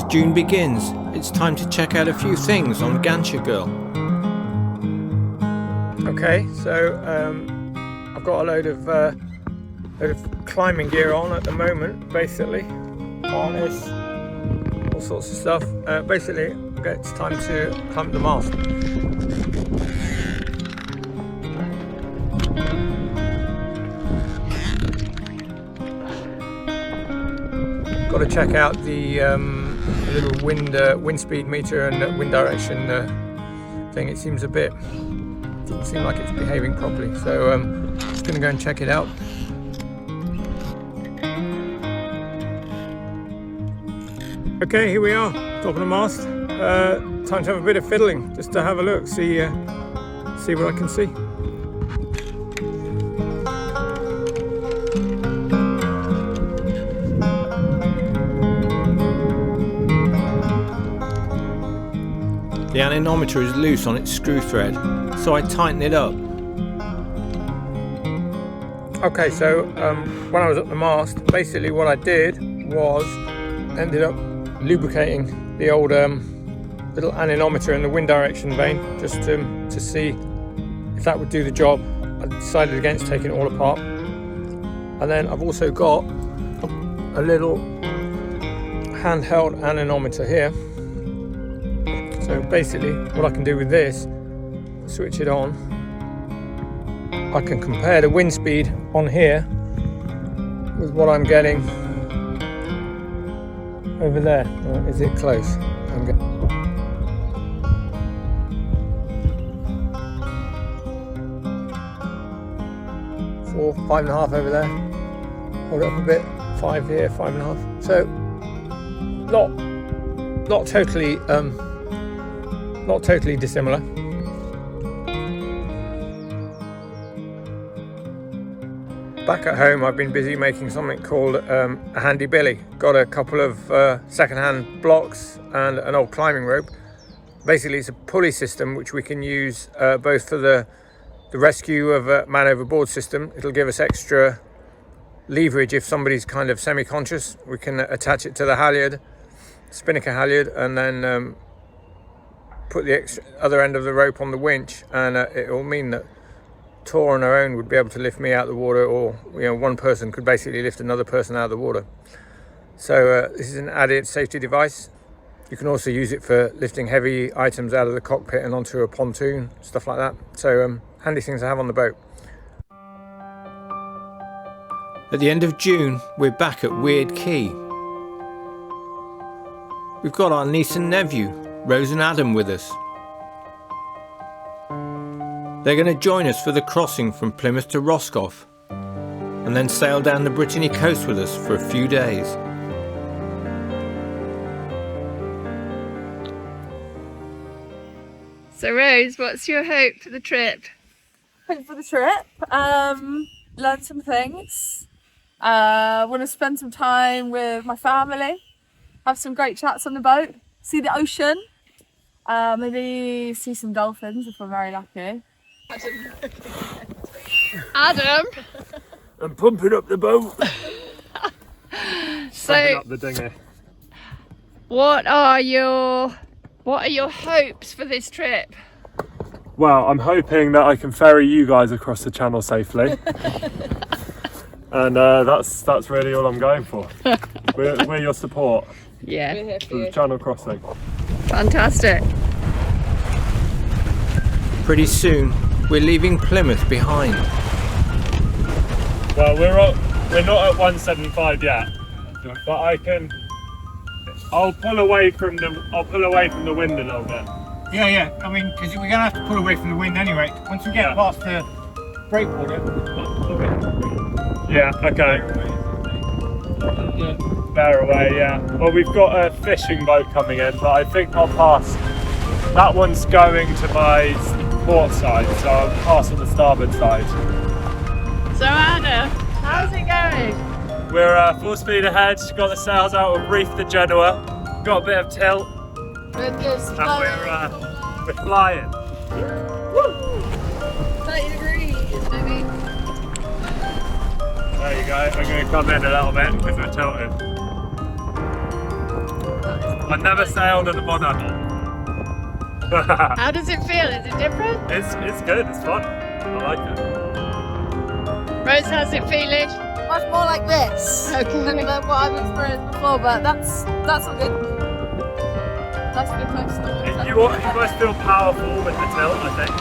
June begins, it's time to check out a few things on Gansha Girl. Okay, so I've got a load of climbing gear on at the moment, basically. Harness, all sorts of stuff. Basically, it's time to climb the mast. Got to check out the little wind speed meter and wind direction thing. It seems doesn't seem like it's behaving properly. So I'm just going to go and check it out. Okay, here we are, top of the mast. Time to have a bit of fiddling, just to have a look, see what I can see. The anemometer is loose on its screw thread, so I tighten it up. Okay, so when I was at the mast, basically what I did was ended up lubricating the old little anemometer in the wind direction vane, just to see if that would do the job. I decided against taking it all apart. And then I've also got a little handheld anemometer here. So basically what I can do with this, switch it on, I can compare the wind speed on here with what I'm getting over there. Is it close? I'm getting 4, 5.5 over there. Hold it up a bit. 5 here, 5.5. So not totally dissimilar. Back at home, I've been busy making something called a handy billy. Got a couple of second-hand blocks and an old climbing rope. Basically, it's a pulley system which we can use both for the rescue of a man overboard system. It'll give us extra leverage if somebody's kind of semi-conscious. We can attach it to the halyard, spinnaker halyard, and then put the other end of the rope on the winch, and it will mean that Tor on her own would be able to lift me out of the water, or one person could basically lift another person out of the water. So this is an added safety device. You can also use it for lifting heavy items out of the cockpit and onto a pontoon, stuff like that. So handy things to have on the boat. At the end of June, we're back at Weird Key. We've got our niece and nephew, Rose and Adam, with us. They're going to join us for the crossing from Plymouth to Roscoff, and then sail down the Brittany coast with us for a few days. So Rose, what's your hope for the trip? Hope for the trip? Learn some things. Want to spend some time with my family, have some great chats on the boat, see the ocean, maybe see some dolphins if we're very lucky. Adam! I'm pumping up the boat. So, up the dinghy. what are your hopes for this trip? Well, I'm hoping that I can ferry you guys across the channel safely. And that's really all I'm going for. We're your support Yeah, for the channel crossing. fantastic. Pretty soon, we're leaving Plymouth behind. Well, we're not at 175 yet, but I'll pull away from the wind a little bit. Yeah. I mean, because we're going to have to pull away from the wind anyway. Once we get past the breakwater. Yeah. Okay. Bear away. Yeah. Well, we've got a fishing boat coming in, but I think I'll pass. That one's going to my port side, so I'll pass on the starboard side. So Adam, how's it going? We're full speed ahead, got the sails out, we've reefed the Genoa, got a bit of tilt, We're just and we're flying. 30 degrees, maybe. There you go, we're going to come in a little bit because we're tilted. I never sailed in a monohull. How does it feel? Is it different? It's good, it's fun. I like it. Rose, how's it feeling? Much more like this Okay. than what I've experienced before, but that's all good. That's good close to You always feel powerful with the tilt, I think.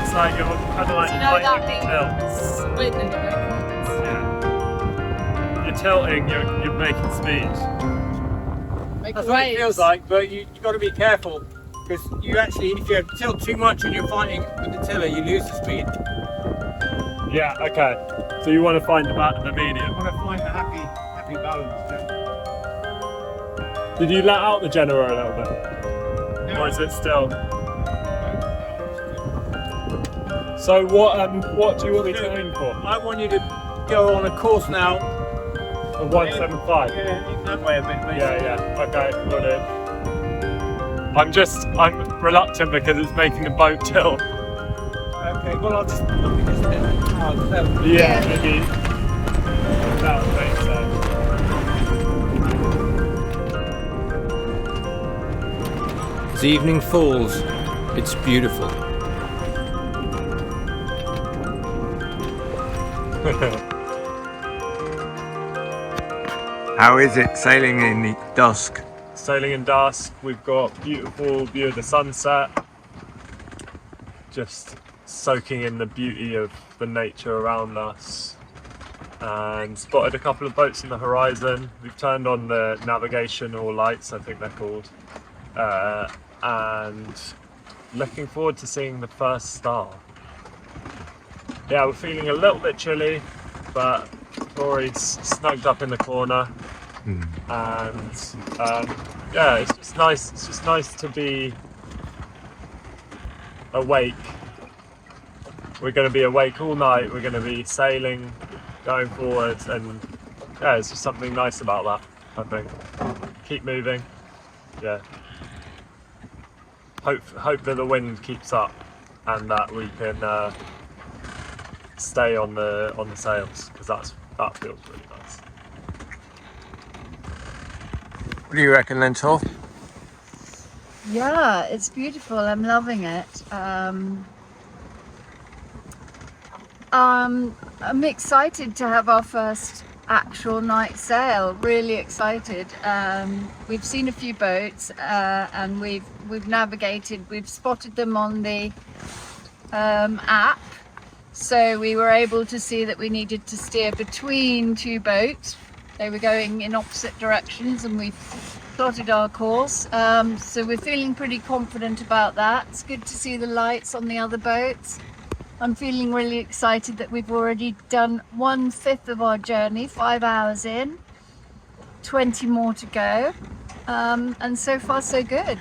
It's like you're kind of like fighting the tilt. split in the Yeah. You're tilting, you're making speed. That's what it feels like, but you've got to be careful because you actually, if you tilt too much and you're fighting with the tiller, you lose the speed. Yeah, okay. So you want to find the medium. You want to find the happy balance. Yeah. Did you let out the generator a little bit? No. Or is it still? So what do you want me to aim for? I want you to go on a course now. A 175? Yeah, that way a bit, basically. Yeah, okay, will do. I'm reluctant because it's making the boat tilt. Okay, well I'll just look at this bit. Yeah, maybe that would make sense. As evening falls, it's beautiful. How is it sailing in the dusk? Sailing in dusk, we've got beautiful view of the sunset. Just soaking in the beauty of the nature around us. And spotted a couple of boats in the horizon. We've turned on the navigational lights, I think they're called. And looking forward to seeing the first star. Yeah, we're feeling a little bit chilly, but Tori's snugged up in the corner. And yeah, it's just nice. It's just nice to be awake. We're going to be awake all night. We're going to be sailing, going forward, and yeah, it's just something nice about that. I think. Keep moving. Yeah. Hope that the wind keeps up, and that we can stay on the sails, because that feels really nice. What do you reckon then, Tor? Yeah, it's beautiful. I'm loving it. I'm excited to have our first actual night sail. Really excited. We've seen a few boats and we've navigated. We've spotted them on the app, so we were able to see that we needed to steer between two boats. They were going in opposite directions, and we plotted our course. So we're feeling pretty confident about that. It's good to see the lights on the other boats. I'm feeling really excited that we've already done 1/5 of our journey, 5 hours in, 20 more to go. And so far so good.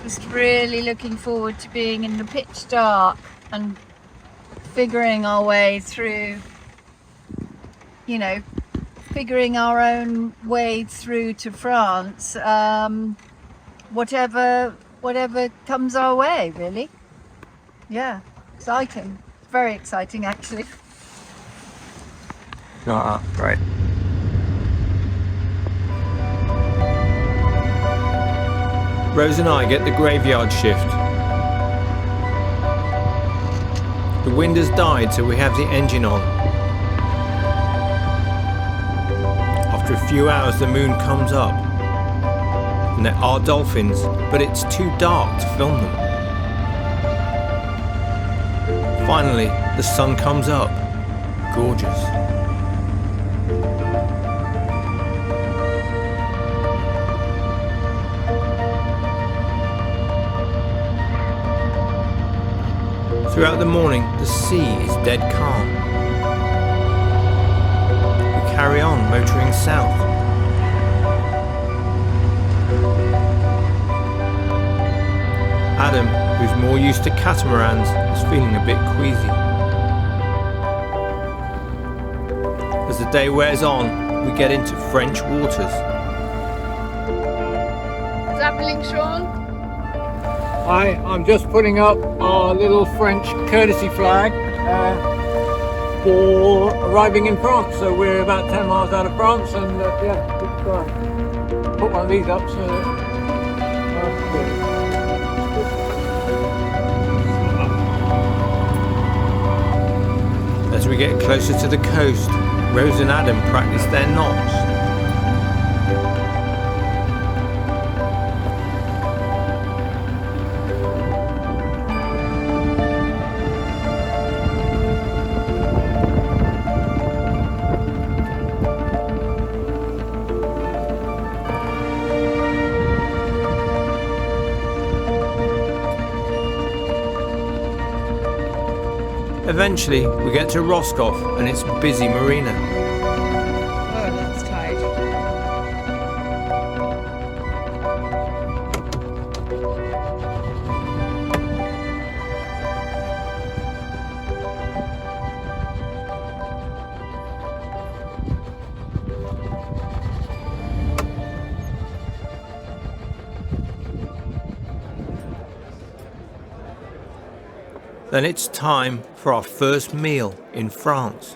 Just really looking forward to being in the pitch dark and figuring our way through, figuring our own way through to France, whatever comes our way, really. Yeah, exciting. Very exciting, actually. Right. Rose and I get the graveyard shift. The wind has died, so we have the engine on. After a few hours, the moon comes up. And there are dolphins, but it's too dark to film them. Finally, the sun comes up. Gorgeous. Throughout the morning, the sea is dead calm. We carry on motoring south. Adam, who's more used to catamarans, is feeling a bit queasy. As the day wears on, we get into French waters. Zapping, Sean? I'm just putting up our little French courtesy flag for arriving in France. So we're about 10 miles out of France, and yeah, good try. put one of these up so As we get closer to the coast, Rose and Adam practice their knots. Eventually, we get to Roscoff and its busy marina. Oh, that's tight. Then it's time for our first meal in France.